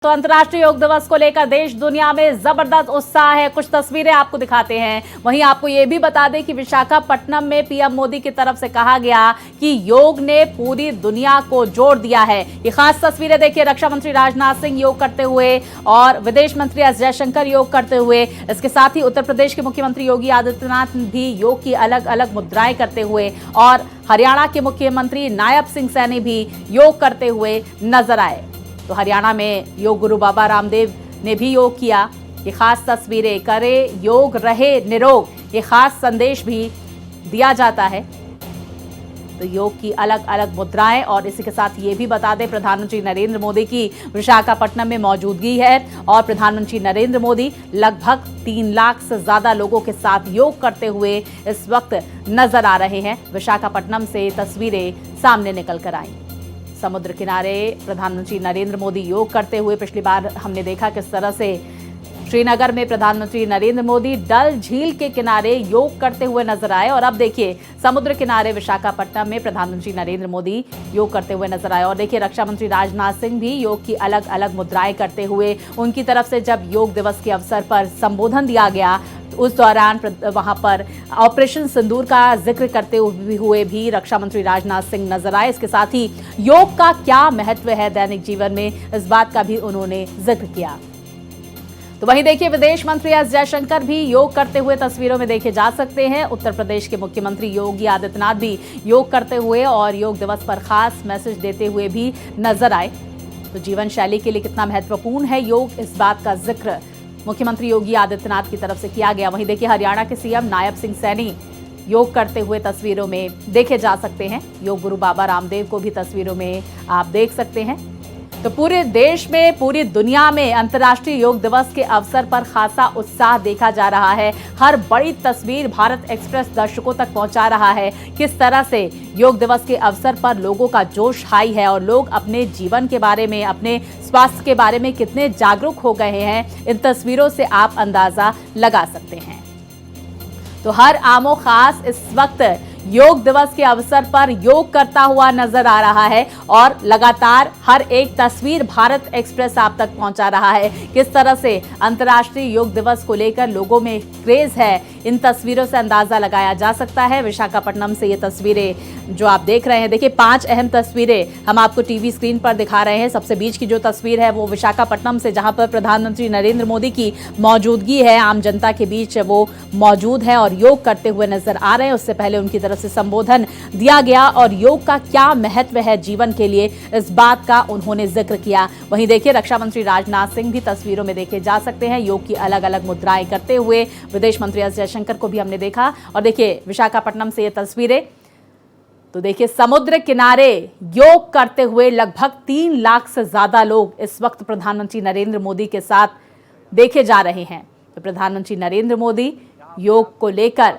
तो अंतर्राष्ट्रीय योग दिवस को लेकर देश दुनिया में जबरदस्त उत्साह है। कुछ तस्वीरें आपको दिखाते हैं। वहीं आपको यह भी बता दें कि विशाखापट्टनम में पीएम मोदी की तरफ से कहा गया कि योग ने पूरी दुनिया को जोड़ दिया है। ये खास तस्वीरें देखिए, रक्षा मंत्री राजनाथ सिंह योग करते हुए और विदेश मंत्री एस जयशंकर योग करते हुए। इसके साथ ही उत्तर प्रदेश के मुख्यमंत्री योगी आदित्यनाथ भी योग की अलग अलग मुद्राएं करते हुए और हरियाणा के मुख्यमंत्री नायब सिंह सैनी भी योग करते हुए नजर आए। तो हरियाणा में योग गुरु बाबा रामदेव ने भी योग किया। ये खास तस्वीरें, करे योग रहे निरोग, ये खास संदेश भी दिया जाता है। तो योग की अलग अलग मुद्राएं और इसी के साथ ये भी बता दें, प्रधानमंत्री नरेंद्र मोदी की विशाखापट्टनम में मौजूदगी है और प्रधानमंत्री नरेंद्र मोदी लगभग 3 लाख से ज्यादा लोगों के साथ योग करते हुए इस वक्त नजर आ रहे हैं। विशाखापट्टनम से तस्वीरें सामने निकल कर आई। समुद्र किनारे प्रधानमंत्री नरेंद्र मोदी योग करते हुए, पिछली बार हमने देखा किस तरह से श्रीनगर में प्रधानमंत्री नरेंद्र मोदी डल झील के किनारे योग करते हुए नजर आए और अब देखिए समुद्र किनारे विशाखापट्टनम में प्रधानमंत्री नरेंद्र मोदी योग करते हुए नजर आए। और देखिए रक्षा मंत्री राजनाथ सिंह भी योग की अलग अलग मुद्राएं करते हुए, उनकी तरफ से जब योग दिवस के अवसर पर संबोधन दिया गया उस दौरान वहां पर ऑपरेशन सिंदूर का जिक्र करते हुए भी रक्षा मंत्री राजनाथ सिंह नजर आए। इसके साथ ही योग का क्या महत्व है दैनिक जीवन में, इस बात का भी उन्होंने जिक्र किया। तो वहीं देखिए विदेश मंत्री एस जयशंकर भी योग करते हुए तस्वीरों में देखे जा सकते हैं। उत्तर प्रदेश के मुख्यमंत्री योगी आदित्यनाथ भी योग करते हुए और योग दिवस पर खास मैसेज देते हुए भी नजर आए। तो जीवन शैली के लिए कितना महत्वपूर्ण है योग, इस बात का जिक्र मुख्यमंत्री योगी आदित्यनाथ की तरफ से किया गया। वहीं देखिए हरियाणा के सीएम नायब सिंह सैनी योग करते हुए तस्वीरों में देखे जा सकते हैं। योग गुरु बाबा रामदेव को भी तस्वीरों में आप देख सकते हैं। तो पूरे देश में, पूरी दुनिया में अंतर्राष्ट्रीय योग दिवस के अवसर पर खासा उत्साह देखा जा रहा है। हर बड़ी तस्वीर भारत एक्सप्रेस दर्शकों तक पहुंचा रहा है किस तरह से योग दिवस के अवसर पर लोगों का जोश हाई है और लोग अपने जीवन के बारे में, अपने स्वास्थ्य के बारे में कितने जागरूक हो गए हैं, इन तस्वीरों से आप अंदाजा लगा सकते हैं। तो हर आमो खास इस वक्त योग दिवस के अवसर पर योग करता हुआ नजर आ रहा है और लगातार हर एक तस्वीर भारत एक्सप्रेस आप तक पहुंचा रहा है। किस तरह से अंतर्राष्ट्रीय योग दिवस को लेकर लोगों में क्रेज है, इन तस्वीरों से अंदाजा लगाया जा सकता है। विशाखापट्टनम से ये तस्वीरें जो आप देख रहे हैं, देखिए 5 अहम तस्वीरें हम आपको टीवी स्क्रीन पर दिखा रहे हैं। सबसे बीच की जो तस्वीर है वो विशाखापट्टनम से, जहां पर प्रधानमंत्री नरेंद्र मोदी की मौजूदगी है, आम जनता के बीच वो मौजूद है और योग करते हुए नजर आ रहे हैं। उससे पहले उनकी तरफ से संबोधन दिया गया और योग का क्या महत्व है जीवन के लिए, इस बात का उन्होंने जिक्र किया। वहीं देखिए रक्षा मंत्री राजनाथ सिंह भी तस्वीरों में देखे जा सकते हैं योग की अलग अलग मुद्राएं करते हुए। विदेश मंत्री एस जयशंकर को भी हमने देखा और देखिए विशाखापट्टनम से ये तस्वीरें। तो देखिए समुद्र किनारे योग करते हुए लगभग 3 लाख से ज्यादा लोग इस वक्त प्रधानमंत्री नरेंद्र मोदी के साथ देखे जा रहे हैं। तो प्रधानमंत्री नरेंद्र मोदी योग को लेकर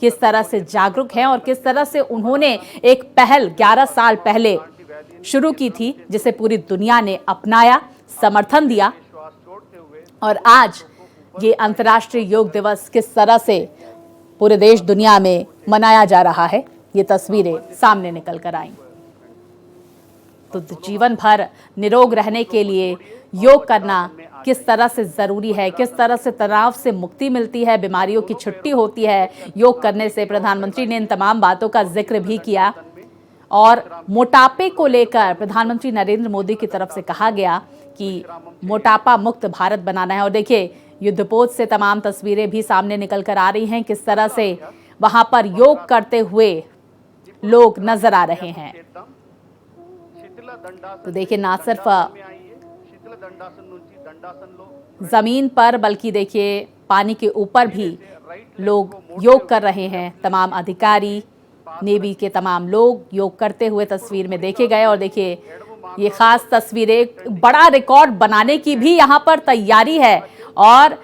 किस तरह से जागरूक हैं और किस तरह से उन्होंने एक पहल 11 साल पहले शुरू की थी, जिसे पूरी दुनिया ने अपनाया, समर्थन दिया और आज ये अंतर्राष्ट्रीय योग दिवस किस तरह से पूरे देश दुनिया में मनाया जा रहा है, ये तस्वीरें सामने निकल कर आई। तो जीवन भर निरोग रहने के लिए योग करना किस तरह से जरूरी है, किस तरह से तनाव से मुक्ति मिलती है, बीमारियों की छुट्टी होती है योग करने से। प्रधानमंत्री ने इन तमाम बातों का जिक्र भी किया और मोटापे को लेकर प्रधानमंत्री नरेंद्र मोदी की तरफ से कहा गया कि मोटापा मुक्त भारत बनाना है। और देखिए युद्धपोत से तमाम तस्वीरें भी सामने निकल कर आ रही हैं, किस तरह से वहां पर योग करते हुए लोग नजर आ रहे हैं। तो देखिए ना सिर्फ जमीन पर बल्कि देखिए पानी के ऊपर भी लोग योग कर रहे हैं। तमाम अधिकारी, नेवी के तमाम लोग योग करते हुए तस्वीर में देखे गए और देखिए ये खास तस्वीरें, बड़ा रिकॉर्ड बनाने की भी यहाँ पर तैयारी है और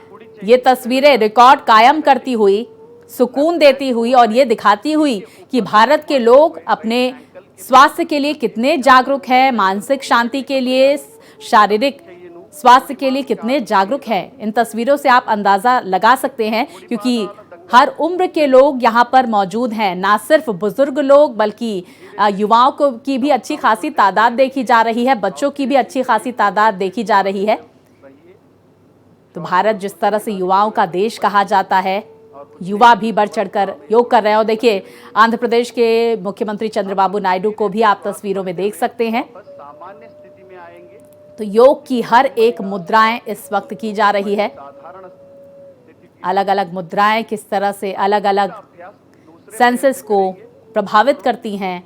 ये तस्वीरें रिकॉर्ड कायम करती हुई, सुकून देती हुई और ये दिखाती हुई कि भारत के लोग अपने स्वास्थ्य के लिए कितने जागरूक हैं, मानसिक शांति के लिए, शारीरिक स्वास्थ्य के लिए कितने जागरूक हैं। इन तस्वीरों से आप अंदाजा लगा सकते हैं क्योंकि हर उम्र के लोग यहाँ पर मौजूद हैं, ना सिर्फ बुजुर्ग लोग बल्कि युवाओं को की भी अच्छी खासी तादाद देखी जा रही है, बच्चों की भी अच्छी खासी तादाद देखी जा रही है। तो भारत जिस तरह से युवाओं का देश कहा जाता है, युवा भी बढ़ चढ़कर योग कर रहे हैं। और देखिए आंध्र प्रदेश के मुख्यमंत्री चंद्रबाबू नायडू को भी आप तस्वीरों में देख सकते हैं। तो योग की हर एक मुद्राएं इस वक्त की जा रही है। अलग अलग मुद्राएं किस तरह से अलग अलग सेंसेस को प्रभावित करती हैं।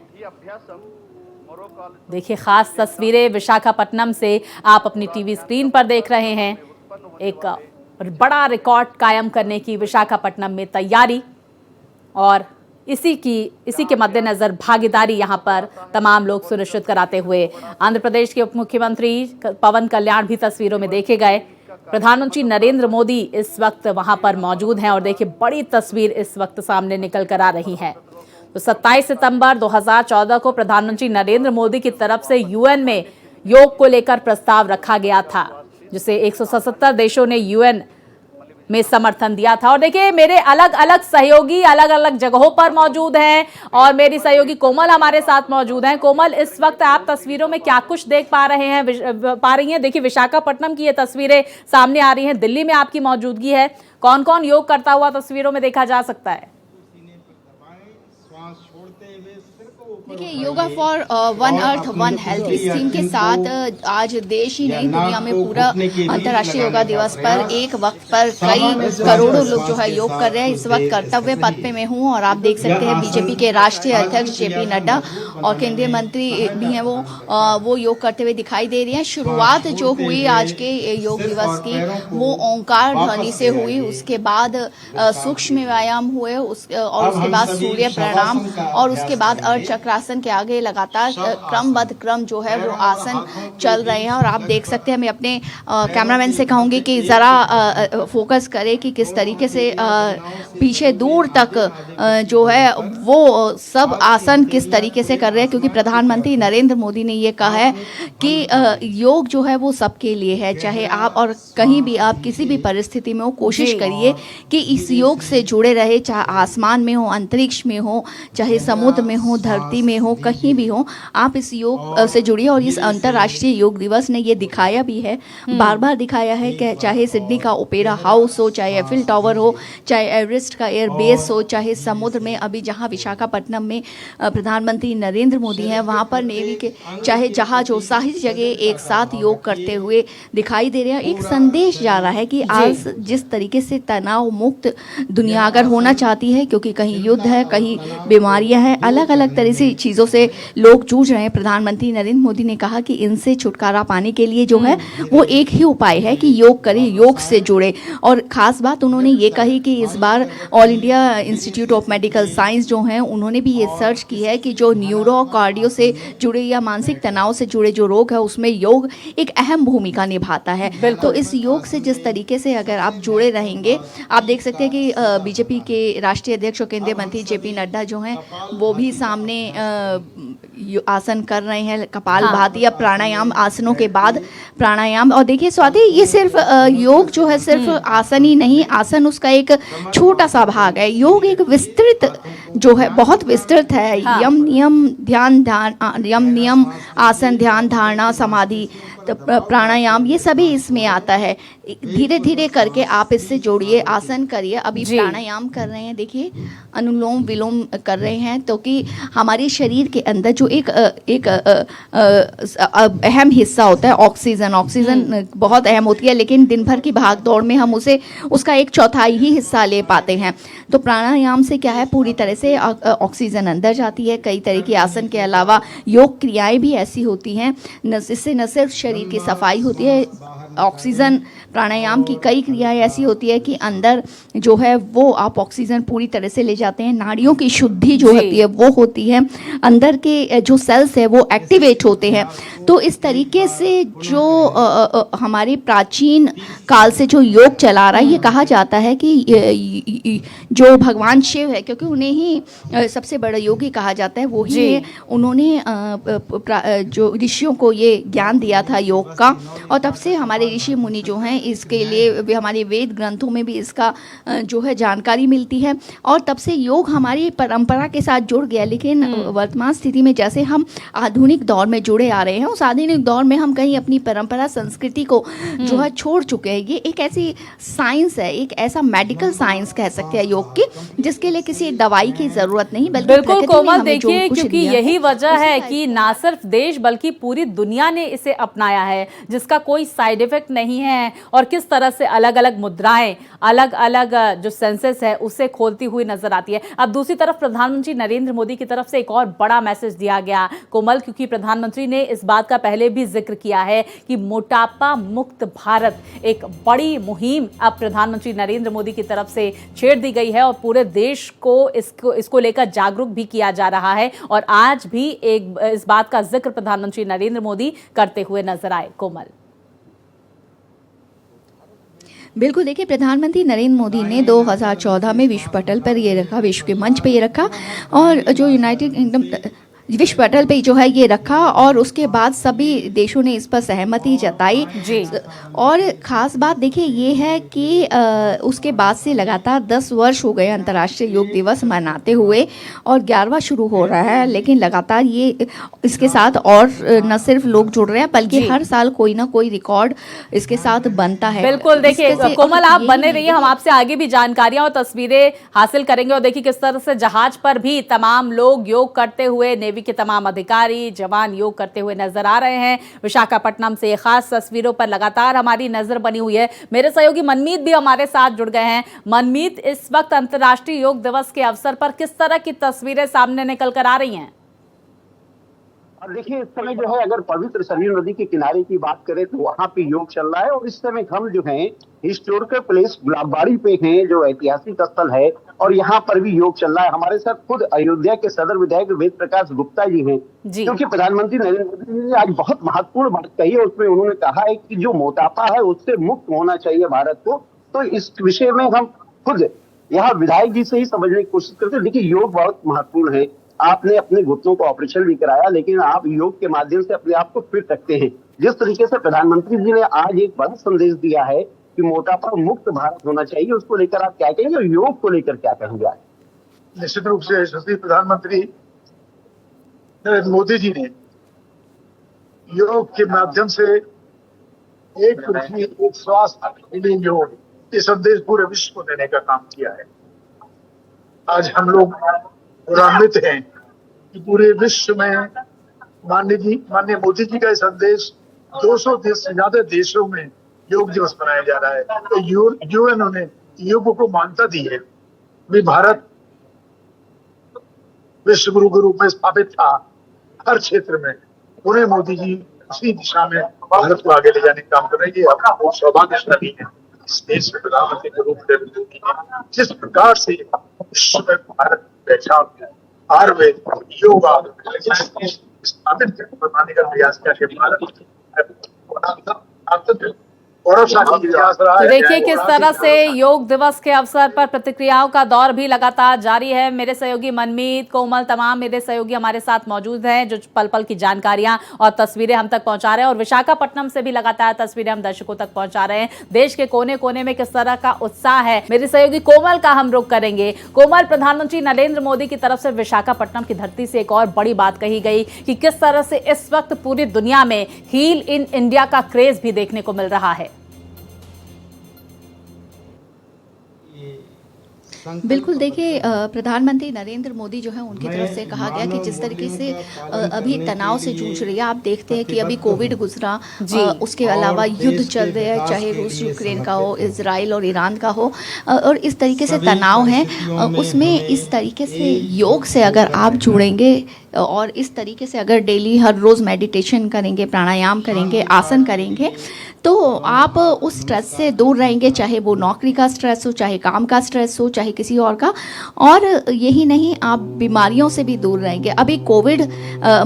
देखिए खास तस्वीरें विशाखापट्टनम से आप अपनी टीवी स्क्रीन पर देख रहे हैं। एक बड़ा रिकॉर्ड कायम करने की विशाखापट्टनम में तैयारी और इसी के मद्देनजर भागीदारी यहां पर तमाम लोग सुनिश्चित कराते हुए आंध्र प्रदेश के उप मुख्यमंत्री पवन कल्याण भी तस्वीरों में देखे गए। प्रधानमंत्री नरेंद्र मोदी इस वक्त वहां पर मौजूद हैं और देखिए बड़ी तस्वीर इस वक्त सामने निकल कर आ रही है। तो 27 सितंबर 2014 को प्रधानमंत्री नरेंद्र मोदी की तरफ से यूएन में योग को लेकर प्रस्ताव रखा गया था, जिसे 177 देशों ने यूएन में समर्थन दिया था। और देखिए मेरे अलग अलग सहयोगी अलग अलग जगहों पर मौजूद हैं और मेरी सहयोगी कोमल हमारे साथ मौजूद हैं। कोमल, इस वक्त आप तस्वीरों में क्या कुछ देख पा रही हैं? देखिए विशाखापट्टनम की ये तस्वीरें सामने आ रही हैं, दिल्ली में आपकी मौजूदगी है। कौन कौन योग करता हुआ तस्वीरों में देखा जा सकता है? देखिए yoga for one earth one health इस थीम के साथ आज देश ही नहीं दुनिया में पूरा अंतर्राष्ट्रीय योगा दिवस पर एक वक्त पर कई करोड़ों लोग जो है योग कर रहे हैं। इस वक्त कर्तव्य पथ पे मैं हूँ और आप देख सकते हैं बीजेपी के राष्ट्रीय अध्यक्ष जेपी नड्डा और केंद्रीय मंत्री भी हैं, वो योग करते हुए दिखाई दे रही हैं। शुरुआत जो हुई आज के योग दिवस की वो ओंकार ध्वनि से हुई, उसके बाद सूक्ष्म व्यायाम हुए और उसके बाद सूर्य प्रणाम और उसके बाद अर्ध चक्रासन के आगे लगातार क्रमबद्ध क्रम जो है वो आसन चल रहे हैं। और आप देख सकते हैं, मैं अपने कैमरामैन से कहूंगी कि जरा फोकस करें कि किस तरीके से पीछे दूर तक जो है वो सब आसन किस तरीके से कर रहे हैं, क्योंकि प्रधानमंत्री नरेंद्र मोदी ने ये कहा है कि योग जो है वो सबके लिए है। चाहे आप और कहीं भी आप किसी भी परिस्थिति में हो, कोशिश करिए कि इस योग से जुड़े रहे, चाहे आसमान में हो, अंतरिक्ष में हो, चाहे समुद्र में हो, धरती में हो, कहीं भी हो, आप इस योग से जुड़िए। और इस अंतर्राष्ट्रीय योग दिवस ने ये दिखाया भी है, बार बार दिखाया है कि चाहे सिडनी का ओपेरा हाउस हो, चाहे एफिल टावर हो, चाहे एवरेस्ट का एयर बेस हो, चाहे समुद्र में अभी जहां विशाखापट्टनम में प्रधानमंत्री नरेंद्र मोदी हैं, वहां पर नेवी के चाहे जहाज हो, सारी जगह एक साथ योग करते हुए दिखाई दे रहे हैं। एक संदेश जा रहा है कि आज जिस तरीके से तनाव मुक्त दुनिया अगर होना चाहती है, क्योंकि कहीं युद्ध है, कहीं बीमारियां हैं, अलग अलग तरह से चीज़ों से लोग जूझ रहे हैं, प्रधानमंत्री नरेंद्र मोदी ने कहा कि इनसे छुटकारा पाने के लिए जो है वो एक ही उपाय है कि योग करें, योग से जुड़े। और ख़ास बात उन्होंने ये कही कि इस बार All India Institute of Medical Science जो हैं उन्होंने भी ये सर्च की है कि जो न्यूरो कार्डियो से जुड़े या मानसिक तनाव से जुड़े जो रोग है उसमें योग एक अहम भूमिका निभाता है। तो इस योग से जिस तरीके से अगर आप जुड़े रहेंगे, आप देख सकते हैं कि बीजेपी के राष्ट्रीय अध्यक्ष और केंद्रीय मंत्री जेपी नड्डा जो हैं वो भी सामने आसन कर रहे हैं, कपालभाति या प्राणायाम, आसनों के बाद प्राणायाम। और देखिए स्वाति, ये सिर्फ योग जो है सिर्फ आसन ही नहीं, आसन उसका एक छोटा सा भाग है। योग एक विस्तृत जो है, बहुत विस्तृत है। यम नियम आसन, ध्यान, धारणा, समाधि, तो प्राणायाम, ये सभी इसमें आता है। धीरे धीरे करके आप इससे जोड़िए, आसन करिए। अभी प्राणायाम कर रहे हैं, देखिए अनुलोम विलोम कर रहे हैं, तो कि हमारे शरीर के अंदर जो एक अहम हिस्सा होता है ऑक्सीजन बहुत अहम होती है, लेकिन दिन भर की भाग दौड़ में हम उसका 1/4 ही हिस्सा ले पाते हैं। तो प्राणायाम से क्या है, पूरी तरह से ऑक्सीजन अंदर जाती है। कई तरह के आसन के अलावा योग क्रियाएं भी ऐसी होती हैं, इससे न सिर्फ शरीर की सफाई होती है, ऑक्सीजन प्राणायाम की कई क्रियाएं ऐसी होती है कि अंदर जो है वो आप ऑक्सीजन पूरी तरह से ले जाते हैं। नाड़ियों की शुद्धि जो होती है वो होती है, अंदर के जो सेल्स है वो एक्टिवेट होते हैं। तो इस तरीके से जो हमारे प्राचीन काल से जो योग चला रहा है, ये कहा जाता है कि जो भगवान शिव है, क्योंकि उन्हें ही सबसे बड़ा योगी कहा जाता है, वो ही उन्होंने जो ऋषियों को ये ज्ञान दिया था योग का, और तब से हमारे ऋषि मुनि जो हैं इसके लिए भी हमारे वेद ग्रंथों में भी इसका जो है जानकारी मिलती है, और तब से योग हमारी परंपरा के साथ जुड़ गया। लेकिन वर्तमान स्थिति में जैसे हम आधुनिक दौर में जुड़े आ रहे हैं, उस आधुनिक दौर में हम कहीं अपनी परंपरा संस्कृति को जो है छोड़ चुके हैं। ये एक ऐसी साइंस है, एक ऐसा मेडिकल साइंस कह सकते हैं योग की, जिसके लिए किसी दवाई की जरूरत नहीं, बल्कि बिल्कुल कोमल, देखिए क्योंकि यही वजह है कि ना सिर्फ देश बल्कि पूरी दुनिया ने इसे अपनाया है, जिसका कोई साइड इफेक्ट नहीं है, और किस तरह से अलग अलग मुद्राएं, अलग अलग जो सेंसेस है उसे खोलती हुई नजर आती है। अब दूसरी तरफ प्रधानमंत्री नरेंद्र मोदी की तरफ से एक और बड़ा मैसेज दिया गया कोमल, क्योंकि प्रधानमंत्री ने इस बात का पहले भी जिक्र किया है कि मोटापा मुक्त भारत एक बड़ी मुहिम अब प्रधानमंत्री नरेंद्र मोदी की तरफ से छेड़ दी गई है, और पूरे देश को इसको लेकर जागरूक भी किया जा रहा है। और आज भी इस बात का जिक्र प्रधानमंत्री नरेंद्र मोदी करते हुए नजर आए। कोमल, बिल्कुल, देखिए प्रधानमंत्री नरेंद्र मोदी ने 2014 में विश्व पटल पर ये रखा, विश्व के मंच पे ये रखा, और जो यूनाइटेड किंगडम विश्व पटल पे जो है ये रखा, और उसके बाद सभी देशों ने इस पर सहमति जताई जी। और ख़ास बात देखिए ये है कि उसके बाद से लगातार 10 वर्ष हो गए अंतर्राष्ट्रीय योग दिवस मनाते हुए, और 11वां शुरू हो रहा है। लेकिन लगातार ये इसके साथ और न सिर्फ लोग जुड़ रहे हैं, बल्कि हर साल कोई ना कोई रिकॉर्ड इसके साथ बनता है। बिल्कुल, देखिए कोमल आप बने रहिए, हम आपसे आगे भी जानकारियां और तस्वीरें हासिल करेंगे। और देखिए किस तरह से जहाज पर भी तमाम लोग योग करते हुए, नेवी के तमाम अधिकारी जवान योग करते हुए नजर आ रहे हैं। विशाखापट्टनम से खास तस्वीरों पर लगातार हमारी नजर बनी हुई है। मेरे सहयोगी मनमीत भी हमारे साथ जुड़ गए हैं। मनमीत, इस वक्त अंतर्राष्ट्रीय योग दिवस के अवसर पर किस तरह की तस्वीरें सामने निकल कर आ रही हैं? और देखिए इस समय जो है, अगर पवित्र सरयू नदी के किनारे की बात करें तो वहां पे योग चल रहा है, और इस समय हम जो हैं हिस्टोरिकल प्लेस गुलाबबाड़ी पे हैं, जो ऐतिहासिक स्थल है, और यहाँ पर भी योग चल रहा है। हमारे साथ खुद अयोध्या के सदर विधायक वेद प्रकाश गुप्ता जी हैं, क्योंकि प्रधानमंत्री नरेंद्र मोदी जी ने आज बहुत महत्वपूर्ण बात कही है। उसमें उन्होंने कहा है कि जो मोटापा है उससे मुक्त होना चाहिए भारत को। तो इस विषय में हम खुद यहाँ विधायक जी से ही समझने की कोशिश करते हैं। देखिए योग बहुत महत्वपूर्ण है। आपने अपने घुटनों का ऑपरेशन भी कराया, लेकिन आप योग के माध्यम से अपने आप को फिट रखते हैं। जिस तरीके से प्रधानमंत्री जी ने आज एक बड़ा संदेश दिया है कि मोटापा मुक्त भारत होना चाहिए, उसको लेकर आप क्या कहेंगे, और योग को लेकर क्या कहेंगे? निश्चित रूप से यशस्वी प्रधानमंत्री नरेंद्र मोदी जी ने योग के माध्यम से एक पृथ्वी एक स्वास्थ्य योग ये संदेश पूरे विश्व को देने का काम किया है। आज हम लोग गौरवान्वित हैं कि पूरे विश्व में माननीय मोदी जी का संदेश 200 से ज्यादा देशों में योग दिवस मनाया जा रहा है। तो यूएन ने योग को मान्यता दी है। भी भारत विश्व गुरु के रूप में स्थापित था हर क्षेत्र में, उन्हें मोदी जी उसी दिशा में भारत को आगे ले जाने का काम कर रहे हैं। अपना बहुत सौभाग्यशाली है इस देश में प्रधानमंत्री के रूप में जिस प्रकार से विश्व में भारत पहचान आयुर्वेद योगा स्थापित बनाने का प्रयास किया भारत। तो देखिए किस तरह से योग दिवस के अवसर पर प्रतिक्रियाओं का दौर भी लगातार जारी है। मेरे सहयोगी मनमीत, कोमल, तमाम मेरे सहयोगी हमारे साथ मौजूद हैं, जो पल पल की जानकारियां और तस्वीरें हम तक पहुंचा रहे हैं, और विशाखापट्टनम से भी लगातार तस्वीरें हम दर्शकों तक पहुंचा रहे हैं। देश के कोने कोने में किस तरह का उत्साह है, मेरे सहयोगी कोमल का हम रुख करेंगे। कोमल, प्रधानमंत्री नरेंद्र मोदी की तरफ से विशाखापट्टनम की धरती से एक और बड़ी बात कही गई कि किस तरह से इस वक्त पूरी दुनिया में हील इन इंडिया का क्रेज भी देखने को मिल रहा है। बिल्कुल, देखिए प्रधानमंत्री नरेंद्र मोदी जो है उनकी तरफ से कहा गया कि जिस तरीके से अभी तनाव से जूझ रही है, आप देखते हैं कि अभी कोविड गुजरा, उसके अलावा युद्ध चल रहे हैं, चाहे रूस यूक्रेन का हो, इजराइल और ईरान का हो, और इस तरीके से तनाव है, उसमें इस तरीके से योग से अगर आप जुड़ेंगे और इस तरीके से अगर डेली हर रोज़ मेडिटेशन करेंगे, प्राणायाम करेंगे, आसन करेंगे, तो आप उस स्ट्रेस से दूर रहेंगे, चाहे वो नौकरी का स्ट्रेस हो, चाहे काम का स्ट्रेस हो, चाहे किसी और का, और यही नहीं आप बीमारियों से भी दूर रहेंगे। अभी कोविड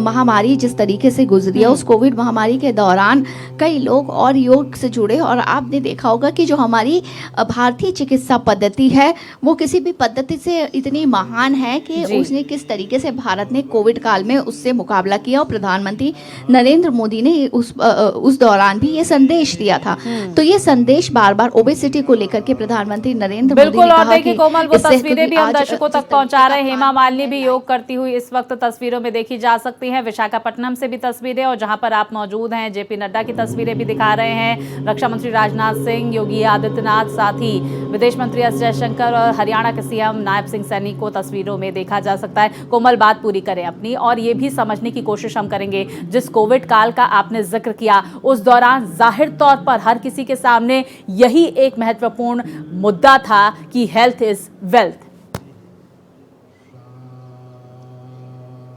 महामारी जिस तरीके से गुजरी है, उस कोविड महामारी के दौरान कई लोग और योग से जुड़े, और आपने देखा होगा कि जो हमारी भारतीय चिकित्सा पद्धति है वो किसी भी पद्धति से इतनी महान है कि उसने किस तरीके से भारत ने कोविड कोविड काल में उससे मुकाबला किया और प्रधानमंत्री नरेंद्र मोदी ने उस दौरान भी ये संदेश दिया था। तो ये संदेश बार बार ओबेसिटी को लेकर के प्रधानमंत्री नरेंद्र मोदी ने और कहा देखिए कि कोमल, वो इससे तस्वीरें भी हम आज दर्शकों तक पहुंचा रहे हैं। हेमा मालिनी भी योग करती हुई इस वक्त तस्वीरों में देखी जा सकती हैं। विशाखापट्टनम से भी तस्वीरें, और जहां पर आप मौजूद हैं जेपी नड्डा की तस्वीरें भी दिखा रहे हैं। रक्षा मंत्री राजनाथ सिंह, योगी आदित्यनाथ, साथ ही विदेश मंत्री एस जयशंकर और हरियाणा के सीएम नायब सिंह सैनी को तस्वीरों में देखा जा सकता है। कोमल, बात पूरी करें अपनी, और ये भी समझने की कोशिश हम करेंगे जिस कोविड काल का आपने जिक्र किया, उस दौरान जाहिर तौर पर हर किसी के सामने यही एक महत्वपूर्ण मुद्दा था कि हेल्थ इज वेल्थ।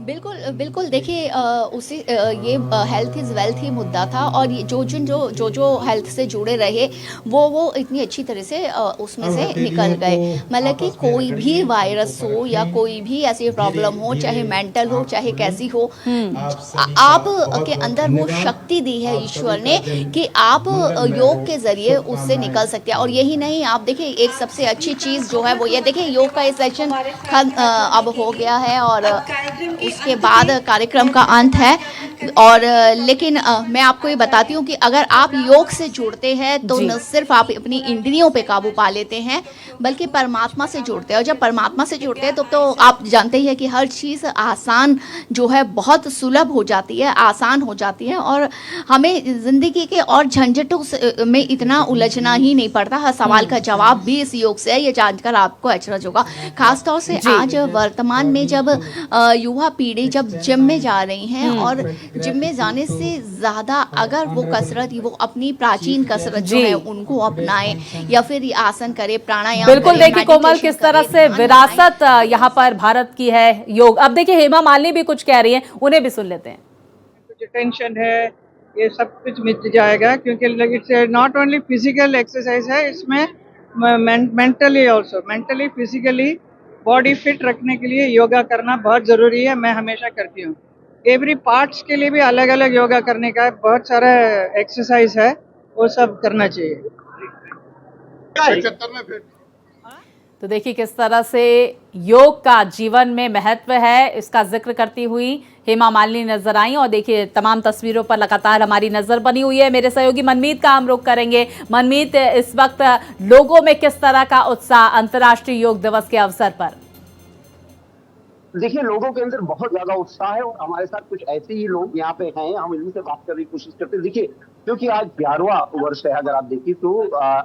बिल्कुल बिल्कुल, देखिए ये हेल्थ इज़ वेल्थ ही मुद्दा था, और ये जो हेल्थ से जुड़े रहे वो इतनी अच्छी तरह से उसमें से निकल गए। मतलब कि कोई भी वायरस हो या कोई भी ऐसी प्रॉब्लम हो, चाहे मेंटल हो चाहे कैसी हो, आप के अंदर वो शक्ति दी है ईश्वर ने कि आप योग के जरिए उससे निकल सकते हैं। और यही नहीं, आप देखिए एक सबसे अच्छी चीज़ जो है वो ये देखिए, योग का सेशन अब हो गया है और उसके बाद कार्यक्रम का अंत है। और लेकिन मैं आपको ये बताती हूँ कि अगर आप योग से जुड़ते हैं तो न सिर्फ आप अपनी इंद्रियों पे काबू पा लेते हैं, बल्कि परमात्मा से जुड़ते हैं। और जब परमात्मा से जुड़ते हैं तो आप जानते ही हैं कि हर चीज़ आसान जो है बहुत सुलभ हो जाती है, आसान हो जाती है, और हमें ज़िंदगी के और झंझटों में इतना उलझना ही नहीं पड़ता। हर सवाल का जवाब भी इस योग से है, ये जानकर आपको अचरज होगा। खासतौर से आज वर्तमान में जब युवा पीढ़ी जब जिम में जा रही हैं, और जिम में जाने से ज़्यादा अगर वो कसरत वो अपनी प्राचीन कसरत जो है उनको अपनाएं, या फिर ये आसन करे, प्राणायाम। बिल्कुल, देखिए कोमल किस तरह से विरासत यहाँ पर भारत की है योग। अब देखिए हेमा मालिनी भी कुछ कह रही हैं, उन्हें भी सुन लेते हैं। जो टेंशन है ये सब कुछ मिट जाएगा, क्योंकि it's not only physical exercise है, इसमें mentally also, mentally physically body fit रखने के लिए योगा करना बहुत ज़रूरी है। मैं हमेशा करती हूँ। एवरी पार्ट्स के लिए भी अलग अलग योगा करने का बहुत सारा एक्सरसाइज है, वो सब करना चाहिए। तो देखिए किस तरह से योग का जीवन में महत्व है, इसका जिक्र करती हुई हेमा मालिनी नजर आई। और देखिए तमाम तस्वीरों पर लगातार हमारी नजर बनी हुई है। मेरे सहयोगी मनमीत का हम रुख करेंगे। मनमीत, इस वक्त लोगों में किस तरह का उत्साह अंतर्राष्ट्रीय योग दिवस के अवसर पर? देखिए लोगों के अंदर बहुत ज्यादा उत्साह है, और हमारे साथ कुछ ऐसे ही लोग यहाँ पे हैं, हम इन्हीं से बात करने की कोशिश करते हैं। देखिए क्योंकि आज 11वां वर्ष है, अगर आप देखिए तो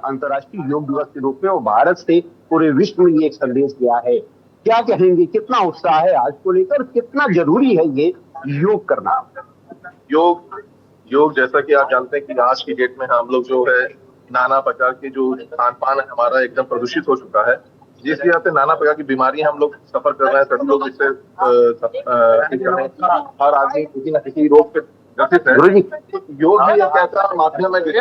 अंतर्राष्ट्रीय योग दिवस के रूप में, और भारत से पूरे विश्व में ये एक संदेश गया है। क्या कहेंगे, कितना उत्साह है आज को लेकर, कितना जरूरी है ये योग करना? योग जैसा कि आप जानते हैं कि आज की डेट में हम लोग जो है नाना प्रकार के जो खान पान है हमारा एकदम प्रदूषित हो चुका है, जिस वजह से नाना प्रकार की बीमारियां हम लोग सफर कर रहे हैं। सब लोग इससे हर आदमी किसी न किसी रोग पे ग्रसित है। योग भी एक ऐसा माध्यम है जिससे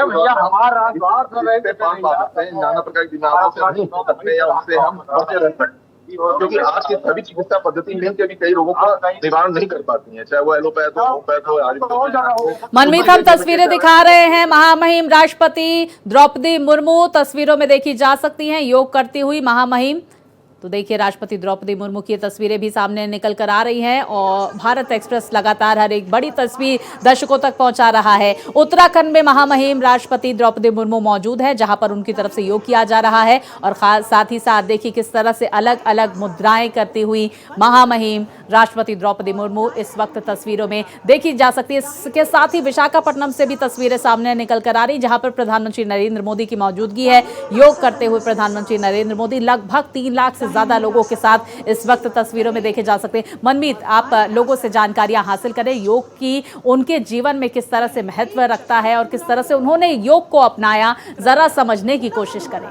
नाना प्रकार की बीमारियों से नहीं हो सकते या उससे हम बचे रह सकते, क्योंकि आज की सभी चिकित्सा पद्धति मिलकर भी कई रोगों का निवारण नहीं कर पाती है, चाहे वो एलोपैथ हो, होम्योपैथ हो, आयुर्वेद। मनमीत, हम तस्वीरें दिखा रहे हैं। महामहिम राष्ट्रपति द्रौपदी मुर्मू तस्वीरों में देखी जा सकती हैं योग करती हुई महामहिम। तो देखिए राष्ट्रपति द्रौपदी मुर्मू की तस्वीरें भी सामने निकल कर आ रही हैं, और भारत एक्सप्रेस लगातार हर एक बड़ी तस्वीर दर्शकों तक पहुंचा रहा है। उत्तराखंड में महामहिम राष्ट्रपति द्रौपदी मुर्मू मौजूद है, जहां पर उनकी तरफ से योग किया जा रहा है। और साथ ही साथ देखिए किस तरह से अलग अलग मुद्राएं करती हुई महामहिम राष्ट्रपति द्रौपदी मुर्मू इस वक्त तस्वीरों में देखी जा सकती है। इसके साथ ही विशाखापट्टनम से भी तस्वीरें सामने निकल कर आ रही, जहां पर प्रधानमंत्री नरेंद्र मोदी की मौजूदगी है। योग करते हुए प्रधानमंत्री नरेंद्र मोदी लगभग 3 लाख से ज्यादा लोगों के साथ इस वक्त तस्वीरों में देखे जा सकते हैं। मनमीत, आप लोगों से जानकारियां हासिल करें योग की, उनके जीवन में किस तरह से महत्व रखता है और किस तरह से उन्होंने योग को अपनाया, जरा समझने की कोशिश करें।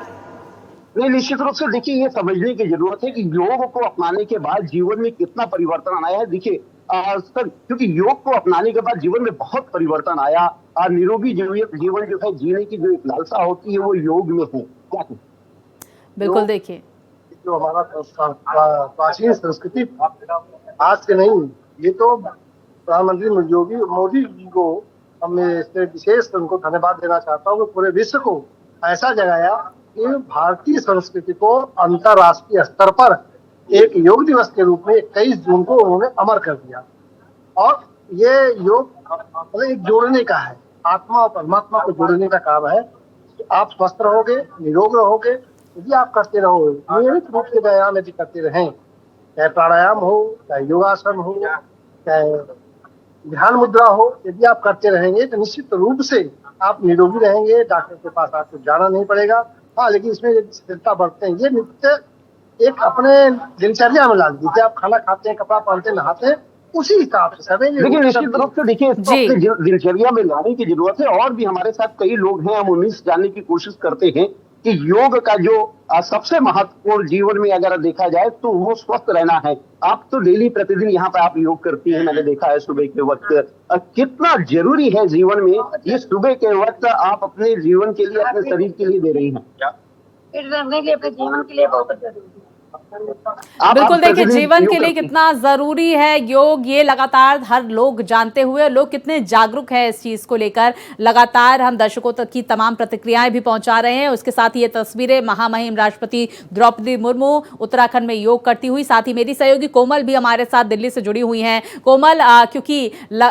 नहीं, निश्चित रूप से देखिए ये समझने की जरूरत है कि योग को अपनाने के बाद जीवन में कितना परिवर्तन आया है। देखिए सर, क्योंकि योग को अपनाने के बाद जीवन में बहुत परिवर्तन आया। निरोगी जीवन जो है जीने की जो एक लालसा होती है वो योग में है। क्या बिल्कुल, देखिए जो हमारा प्राचीन संस्कृति आज के नहीं, ये तो प्रधानमंत्री योगी मोदी जी को मैं इसमें विशेष उनको धन्यवाद देना चाहता हूँ कि पूरे विश्व को ऐसा जगाया कि भारतीय संस्कृति को अंतर्राष्ट्रीय स्तर पर एक योग दिवस के रूप में 21 जून को उन्होंने अमर कर दिया। और ये योग मतलब एक जोड़ने का है, आत्मा और परमात्मा को जोड़ने का काम है। आप स्वस्थ रहोगे, निरोग रहोगे यदि आप करते रहोगे, नियमित रूप से व्यायाम यदि करते रहें, चाहे प्राणायाम हो, चाहे योगासन हो, चाहे ध्यान मुद्रा हो, यदि आप करते रहेंगे तो निश्चित रूप से आप निरोगी रहेंगे। डॉक्टर के पास आपको जाना नहीं पड़ेगा। हाँ, लेकिन इसमें यदि स्थिरता बरतते हैं, ये नित्य एक अपने दिनचर्या में ला दीजिए। आप खाना खाते हैं, कपड़ा पहनते हैं, नहाते हैं, उसी हिसाब से सभी देखिए निश्चित रूप से देखिए इसको जी। अपने दिनचर्या में लाने की जरूरत है। और भी हमारे साथ कई लोग हैं, हम उन्हीं से जानने की कोशिश करते हैं कि योग का जो सबसे महत्वपूर्ण जीवन में अगर देखा जाए तो वो स्वस्थ रहना है। आप तो डेली प्रतिदिन यहाँ पे आप योग करती हैं, मैंने देखा है सुबह के वक्त। कितना जरूरी है जीवन में ये सुबह के वक्त आप अपने जीवन के लिए, अपने शरीर के लिए दे रही हैं। फिट रहने के लिए, अपने जीवन के लिए बहुत जरूरी है। बिल्कुल, देखिए जीवन के लिए कितना जरूरी है योग, ये लगातार हर लोग जानते हुए लोग कितने जागरूक हैं इस चीज को लेकर। लगातार हम दर्शकों तक की तमाम प्रतिक्रियाएं भी पहुंचा रहे हैं। उसके साथ ही ये तस्वीरें महामहिम राष्ट्रपति द्रौपदी मुर्मू उत्तराखंड में योग करती हुई, साथ ही मेरी सहयोगी कोमल भी हमारे साथ दिल्ली से जुड़ी हुई हैं। कोमल, क्योंकि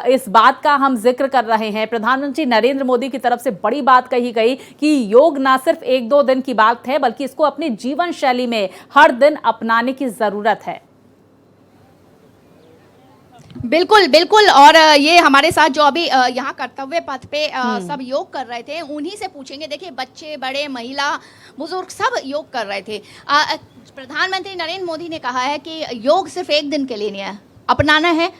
इस बात का हम जिक्र कर रहे हैं, प्रधानमंत्री नरेंद्र मोदी की तरफ से बड़ी बात कही गई कि योग ना सिर्फ 1-2 दिन की बात है, बल्कि इसको अपनी जीवन शैली में हर दिन अपनाने की जरूरत है। बिल्कुल बिल्कुल। और ये हमारे साथ जो अभी यहाँ कर्तव्य पथ पे सब योग कर रहे थे, उन्हीं से पूछेंगे। देखिए बच्चे, बड़े, महिला, बुजुर्ग सब योग कर रहे थे। प्रधानमंत्री नरेंद्र मोदी ने कहा है कि योग सिर्फ एक दिन के लिए नहीं है, अपनाना है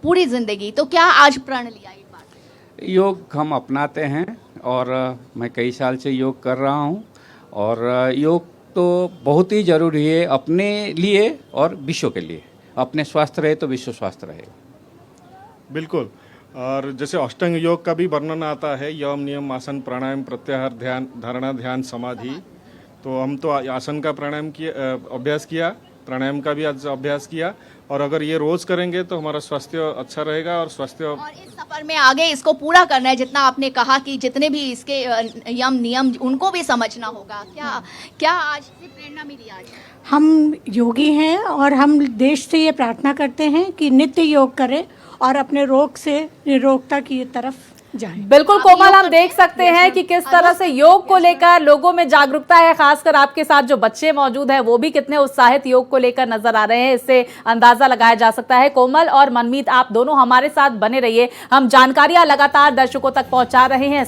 पूरी जिंदगी। तो क्या आज प्रण लिया एक बार? योग हम अपनाते हैं और मैं कई साल से योग कर रहा हूँ। और योग तो बहुत ही ज़रूरी है अपने लिए और विश्व के लिए। अपने स्वस्थ रहे तो विश्व स्वस्थ रहेगा। बिल्कुल। और जैसे अष्टांग योग का भी वर्णन आता है, यम, नियम, आसन, प्राणायाम, प्रत्याहार, ध्यान, धारणा, ध्यान, समाधि। तो हम तो आसन का प्राणायाम किया, अभ्यास किया, प्राणायाम का भी आज अभ्यास किया। और अगर ये रोज करेंगे तो हमारा स्वास्थ्य अच्छा रहेगा। और स्वास्थ्य और इस सफर में आगे इसको पूरा करना है, जितना आपने कहा कि जितने भी इसके यम नियम उनको भी समझना होगा। क्या आज से प्रेरणा मिली? आज हम योगी हैं और हम देश से ये प्रार्थना करते हैं कि नित्य योग करें और अपने रोग से निरोगता की तरफ जाएं। बिल्कुल कोमल, हम देख सकते हैं कि किस तरह से योग को लेकर लोगों में जागरूकता है। खासकर आपके साथ जो बच्चे मौजूद हैं वो भी कितने उत्साहित योग को लेकर नजर आ रहे हैं, इससे अंदाजा लगाया जा सकता है। कोमल और मनमीत, आप दोनों हमारे साथ बने रहिए, हम जानकारियां लगातार दर्शकों तक पहुंचा रहे हैं।